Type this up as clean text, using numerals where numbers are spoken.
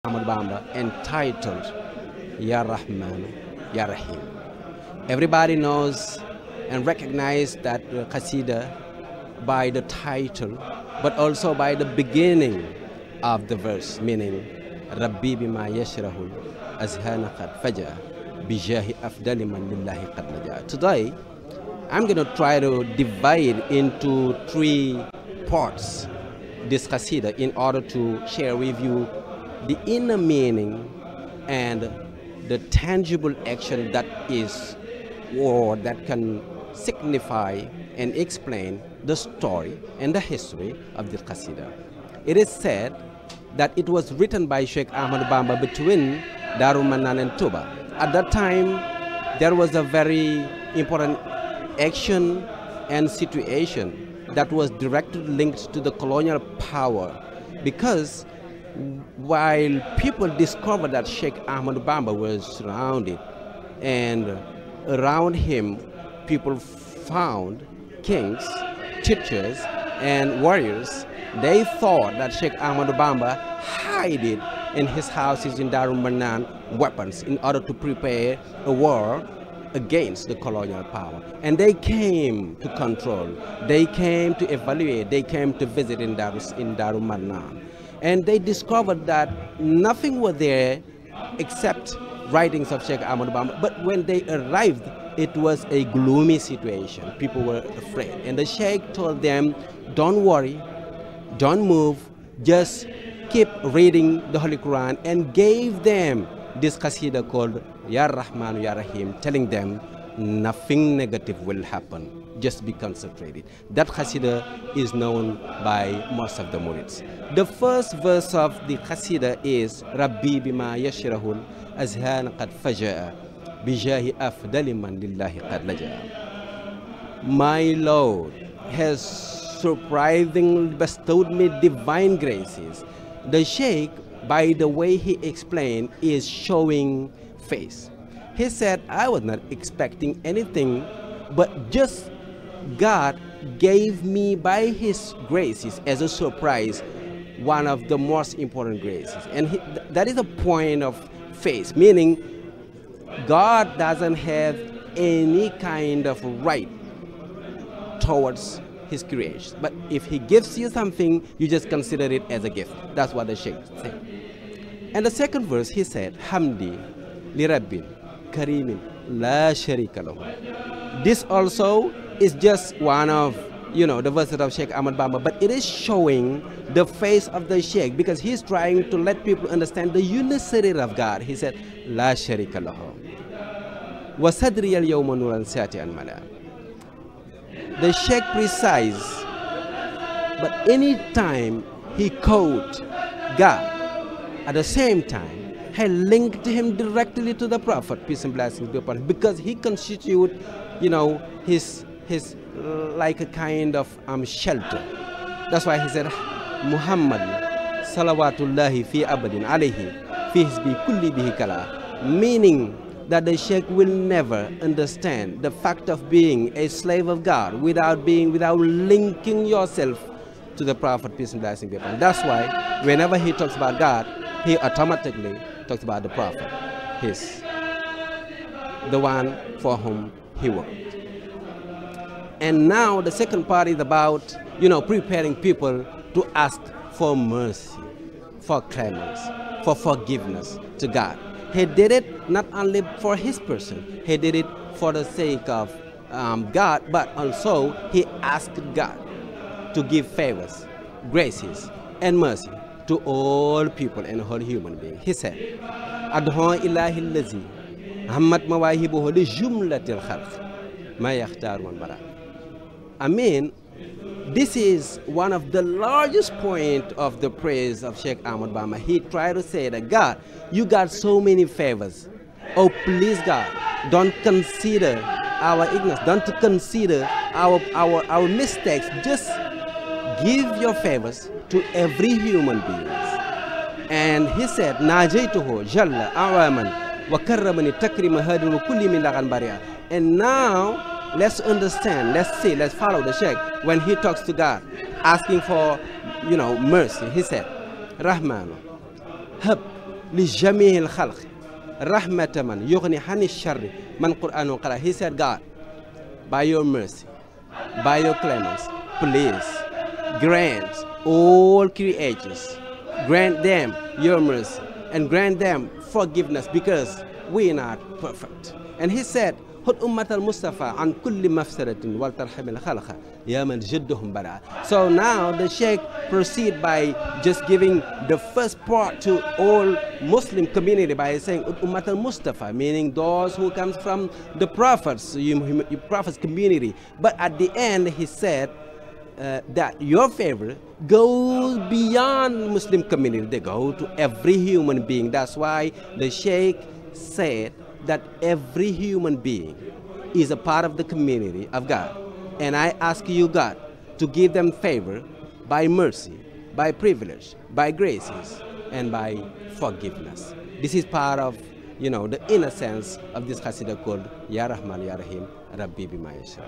Ahmad Bamba entitled Ya Rahman, Ya Rahim. Everybody knows and recognizes that xassida by the title, but also by the beginning of the verse, meaning Rabbi bima yashrahul azhana qad faja bijahi afdali man lillahi qad laja. Today, I'm going to try to divide into 3 parts this xassida in order to share with you the inner meaning and the tangible action that is, or that can signify and explain the story and the history of the xassida. It is said that it was written by Sheikh Ahmad Bamba between Darul Mannan and Touba. At that time, there was a very important action and situation that was directly linked to the colonial power, because while people discovered that Sheikh Ahmad Bamba was surrounded, and around him people found kings, teachers, and warriors, they thought that Sheikh Ahmad Bamba hid in his houses in Darul Mannan weapons in order to prepare a war against the colonial power. And they came to control, they came to evaluate, they came to visit in Darul Mannan. And they discovered that nothing was there except writings of Sheikh Ahmad Bamba. But when they arrived, it was a gloomy situation. People were afraid. And the Sheikh told them, don't worry, don't move, just keep reading the Holy Quran, and gave them this xassida called Ya Rahman, Ya Rahim, telling them nothing negative will happen. Just be concentrated. That xassida is known by most of the murids. The first verse of the xassida is Rabbi bima yashrahul azhan qad faja'a bijahi afdali man lillahi qad laja. My Lord has surprisingly bestowed me divine graces. The Sheikh, by the way he explained, is showing face. He said, I was not expecting anything, but just God gave me by his graces as a surprise one of the most important graces. And that is a point of faith, meaning God doesn't have any kind of right towards his creation. But if he gives you something, you just consider it as a gift. That's what the Sheikh said. And the second verse, he said, Hamdi li Rabbil Karimin la sharika lahu. This also is just one of, the verses of Sheikh Ahmad Bamba, but it is showing the face of the Sheikh, because he's trying to let people understand the unicity of God. He said, La sharika lahu. Wa sadri al yawma nuran sati an mala. The Sheikh precise, but any time he quote God, at the same time, he linked him directly to the Prophet, peace and blessings be upon him, because he constitute, his like a kind of shelter. That's why he said, Muhammad salawatullahi fi abadin alayhi fi hisbi kulli bihi kala, meaning that the Sheikh will never understand the fact of being a slave of God without linking yourself to the Prophet, peace and blessings be upon him. That's why whenever he talks about God, he automatically talks about the Prophet, the one for whom he worked. And now the second part is about, preparing people to ask for mercy, for clemency, for forgiveness to God. He did it not only for his person, he did it for the sake of God, but also he asked God to give favors, graces, and mercy to all people and all human beings. He said, Adhu ilahi allazi hammat mawahibuhu li jumlatil khalq ma yakhtar man bara. I mean, this is one of the largest points of the praise of Sheikh Ahmad Bamba. He tried to say that, God, you got so many favors. Oh, please, God, don't consider our ignorance. Don't consider our mistakes. Just give your favors to every human being. And he said, Najaytuhu jalla awaman wa karramani takrima hadin wa kulli min lagan bariya. And now, let's understand, let's follow the Sheikh when he talks to God, asking for, mercy. He said, Rahman, hab لجميع الخلق رحمة من يغني عن الشر من قرآن قرأ. He said, God, by your mercy, by your clemency, please grant all creatures, grant them your mercy and grant them forgiveness because we are not perfect. And he said, خذ أمة المصطفى عن كل مفسدة ولترحم الخلق يا من جدهم برا. So now the Sheikh proceed by just giving the first part to all Muslim community by saying Ummat al-Mustafa, meaning those who comes from the prophets, prophets community. But at the end he said that your favor goes beyond Muslim community. They go to every human being. That's why the Sheikh said that every human being is a part of the community of God. And I ask you, God, to give them favor by mercy, by privilege, by graces, and by forgiveness. This is part of, the inner sense of this xassida called Ya Rahman Ya Rahim Rabbi Bima Yasha.